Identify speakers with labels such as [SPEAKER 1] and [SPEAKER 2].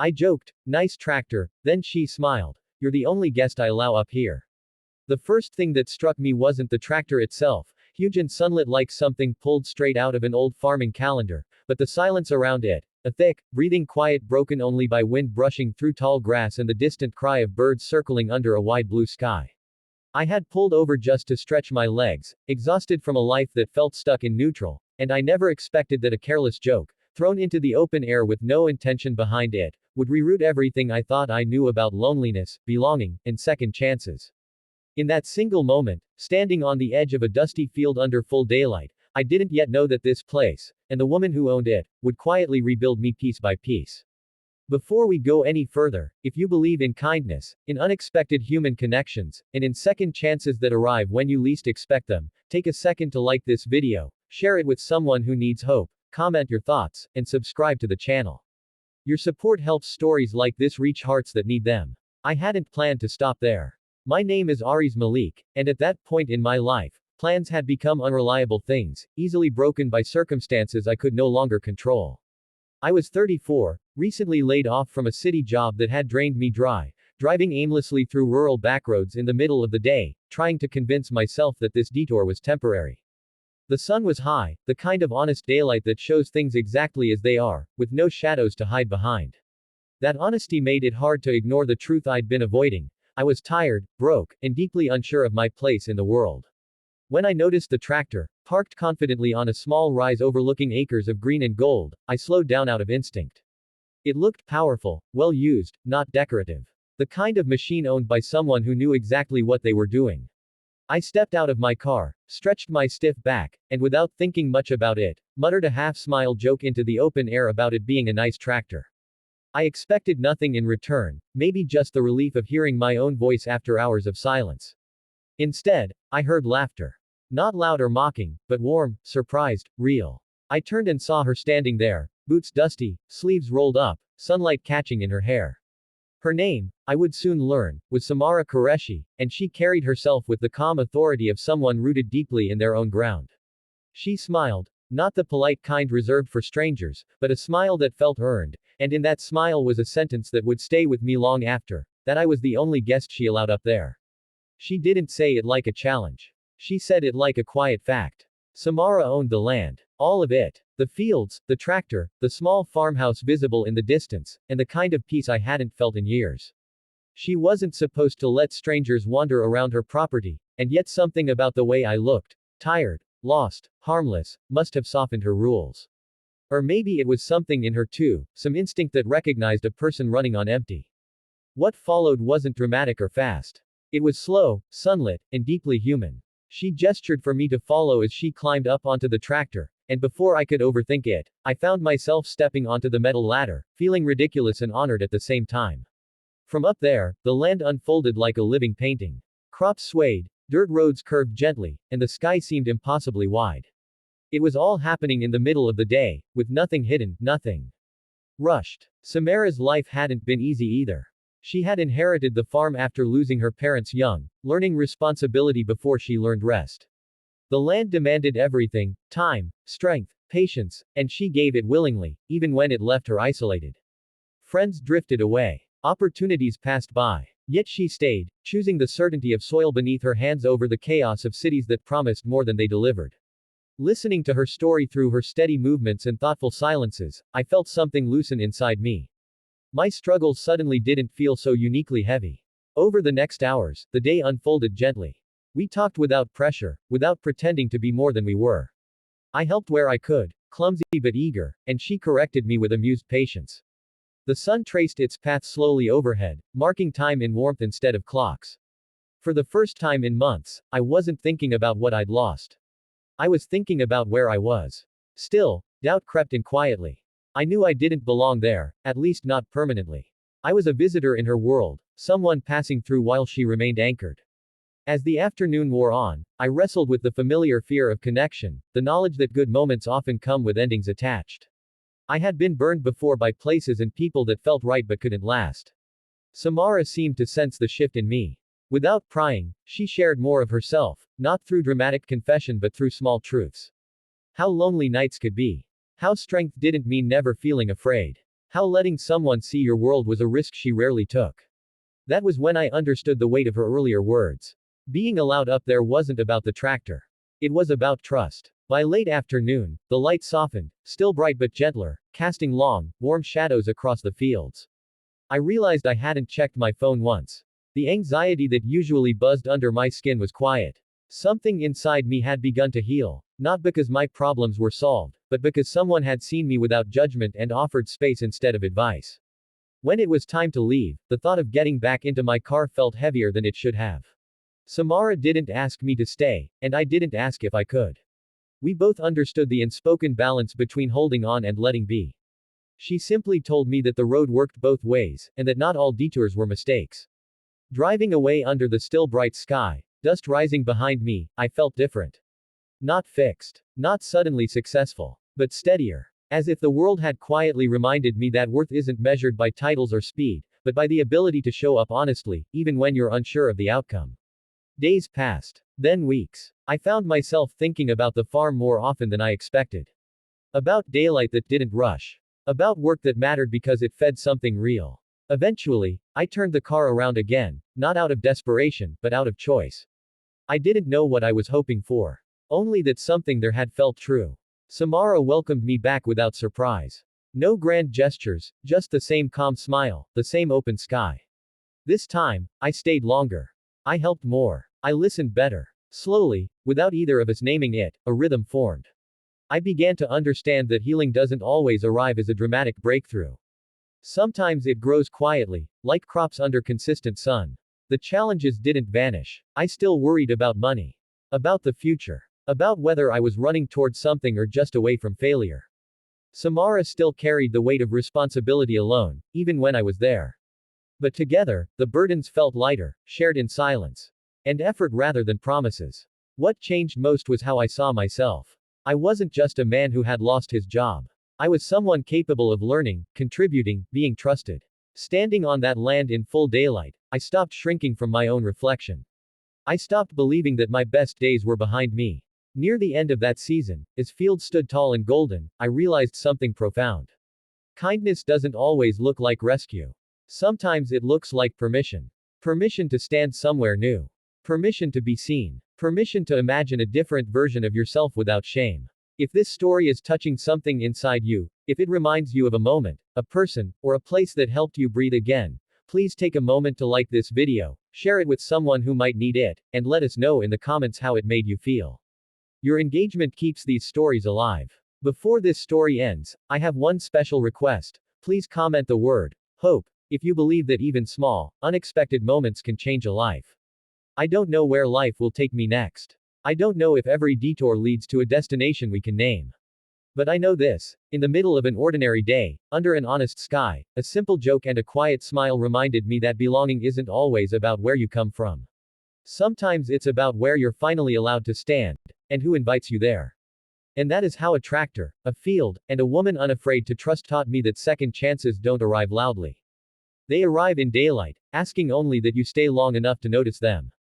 [SPEAKER 1] I joked, nice tractor, then she smiled. You're the only guest I allow up here. The first thing that struck me wasn't the tractor itself, huge and sunlit like something pulled straight out of an old farming calendar, but the silence around it. A thick, breathing quiet broken only by wind brushing through tall grass and the distant cry of birds circling under a wide blue sky. I had pulled over just to stretch my legs, exhausted from a life that felt stuck in neutral, and I never expected that a careless joke, thrown into the open air with no intention behind it, would reroute everything I thought I knew about loneliness, belonging, and second chances. In that single moment, standing on the edge of a dusty field under full daylight, I didn't yet know that this place, and the woman who owned it, would quietly rebuild me piece by piece. Before we go any further, if you believe in kindness, in unexpected human connections, and in second chances that arrive when you least expect them, take a second to like this video, share it with someone who needs hope, comment your thoughts, and subscribe to the channel. Your support helps stories like this reach hearts that need them. I hadn't planned to stop there. My name is Aries Malik, and at that point in my life, plans had become unreliable things, easily broken by circumstances I could no longer control. I was 34, recently laid off from a city job that had drained me dry, driving aimlessly through rural backroads in the middle of the day, trying to convince myself that this detour was temporary. The sun was high, the kind of honest daylight that shows things exactly as they are, with no shadows to hide behind. That honesty made it hard to ignore the truth I'd been avoiding. I was tired, broke, and deeply unsure of my place in the world. When I noticed the tractor, parked confidently on a small rise overlooking acres of green and gold, I slowed down out of instinct. It looked powerful, well used, not decorative. The kind of machine owned by someone who knew exactly what they were doing. I stepped out of my car, stretched my stiff back, and without thinking much about it, muttered a half-smile joke into the open air about it being a nice tractor. I expected nothing in return, maybe just the relief of hearing my own voice after hours of silence. Instead, I heard laughter. Not loud or mocking, but warm, surprised, real. I turned and saw her standing there, boots dusty, sleeves rolled up, sunlight catching in her hair. Her name, I would soon learn, was Samara Qureshi, and she carried herself with the calm authority of someone rooted deeply in their own ground. She smiled, not the polite kind reserved for strangers, but a smile that felt earned, and in that smile was a sentence that would stay with me long after, that I was the only guest she allowed up there. She didn't say it like a challenge. She said it like a quiet fact. Samara owned the land. All of it. The fields, the tractor, the small farmhouse visible in the distance, and the kind of peace I hadn't felt in years. She wasn't supposed to let strangers wander around her property, and yet something about the way I looked, tired, lost, harmless, must have softened her rules. Or maybe it was something in her too, some instinct that recognized a person running on empty. What followed wasn't dramatic or fast. It was slow, sunlit, and deeply human. She gestured for me to follow as she climbed up onto the tractor, and before I could overthink it, I found myself stepping onto the metal ladder, feeling ridiculous and honored at the same time. From up there, the land unfolded like a living painting. Crops swayed, dirt roads curved gently, and the sky seemed impossibly wide. It was all happening in the middle of the day, with nothing hidden, nothing rushed. Samara's life hadn't been easy either. She had inherited the farm after losing her parents young, learning responsibility before she learned rest. The land demanded everything, time, strength, patience, and she gave it willingly, even when it left her isolated. Friends drifted away. Opportunities passed by. Yet she stayed, choosing the certainty of soil beneath her hands over the chaos of cities that promised more than they delivered. Listening to her story through her steady movements and thoughtful silences, I felt something loosen inside me. My struggles suddenly didn't feel so uniquely heavy. Over the next hours, the day unfolded gently. We talked without pressure, without pretending to be more than we were. I helped where I could, clumsy but eager, and she corrected me with amused patience. The sun traced its path slowly overhead, marking time in warmth instead of clocks. For the first time in months, I wasn't thinking about what I'd lost. I was thinking about where I was. Still, doubt crept in quietly. I knew I didn't belong there, at least not permanently. I was a visitor in her world, someone passing through while she remained anchored. As the afternoon wore on, I wrestled with the familiar fear of connection, the knowledge that good moments often come with endings attached. I had been burned before by places and people that felt right but couldn't last. Samara seemed to sense the shift in me. Without prying, she shared more of herself, not through dramatic confession but through small truths. How lonely nights could be. How strength didn't mean never feeling afraid. How letting someone see your world was a risk she rarely took. That was when I understood the weight of her earlier words. Being allowed up there wasn't about the tractor. It was about trust. By late afternoon, the light softened, still bright but gentler, casting long, warm shadows across the fields. I realized I hadn't checked my phone once. The anxiety that usually buzzed under my skin was quiet. Something inside me had begun to heal, not because my problems were solved, but because someone had seen me without judgment and offered space instead of advice. When it was time to leave, the thought of getting back into my car felt heavier than it should have. Samara didn't ask me to stay, and I didn't ask if I could. We both understood the unspoken balance between holding on and letting be. She simply told me that the road worked both ways, and that not all detours were mistakes. Driving away under the still bright sky, dust rising behind me, I felt different. Not fixed. Not suddenly successful. But steadier. As if the world had quietly reminded me that worth isn't measured by titles or speed, but by the ability to show up honestly, even when you're unsure of the outcome. Days passed. Then weeks. I found myself thinking about the farm more often than I expected. About daylight that didn't rush. About work that mattered because it fed something real. Eventually, I turned the car around again, not out of desperation, but out of choice. I didn't know what I was hoping for. Only that something there had felt true. Samara welcomed me back without surprise. No grand gestures, just the same calm smile, the same open sky. This time, I stayed longer. I helped more. I listened better. Slowly, without either of us naming it, a rhythm formed. I began to understand that healing doesn't always arrive as a dramatic breakthrough. Sometimes it grows quietly, like crops under consistent sun. The challenges didn't vanish. I still worried about money. About the future. About whether I was running towards something or just away from failure. Samara still carried the weight of responsibility alone, even when I was there. But together, the burdens felt lighter, shared in silence. And effort rather than promises. What changed most was how I saw myself. I wasn't just a man who had lost his job. I was someone capable of learning, contributing, being trusted. Standing on that land in full daylight, I stopped shrinking from my own reflection. I stopped believing that my best days were behind me. Near the end of that season, as fields stood tall and golden, I realized something profound. Kindness doesn't always look like rescue. Sometimes it looks like permission. Permission to stand somewhere new. Permission to be seen. Permission to imagine a different version of yourself without shame. If this story is touching something inside you, if it reminds you of a moment, a person, or a place that helped you breathe again, please take a moment to like this video, share it with someone who might need it, and let us know in the comments how it made you feel. Your engagement keeps these stories alive. Before this story ends, I have one special request. Please comment the word hope if you believe that even small, unexpected moments can change a life. I don't know where life will take me next. I don't know if every detour leads to a destination we can name. But I know this: in the middle of an ordinary day, under an honest sky, a simple joke and a quiet smile reminded me that belonging isn't always about where you come from. Sometimes it's about where you're finally allowed to stand, and who invites you there. And that is how a tractor, a field, and a woman unafraid to trust taught me that second chances don't arrive loudly. They arrive in daylight, asking only that you stay long enough to notice them.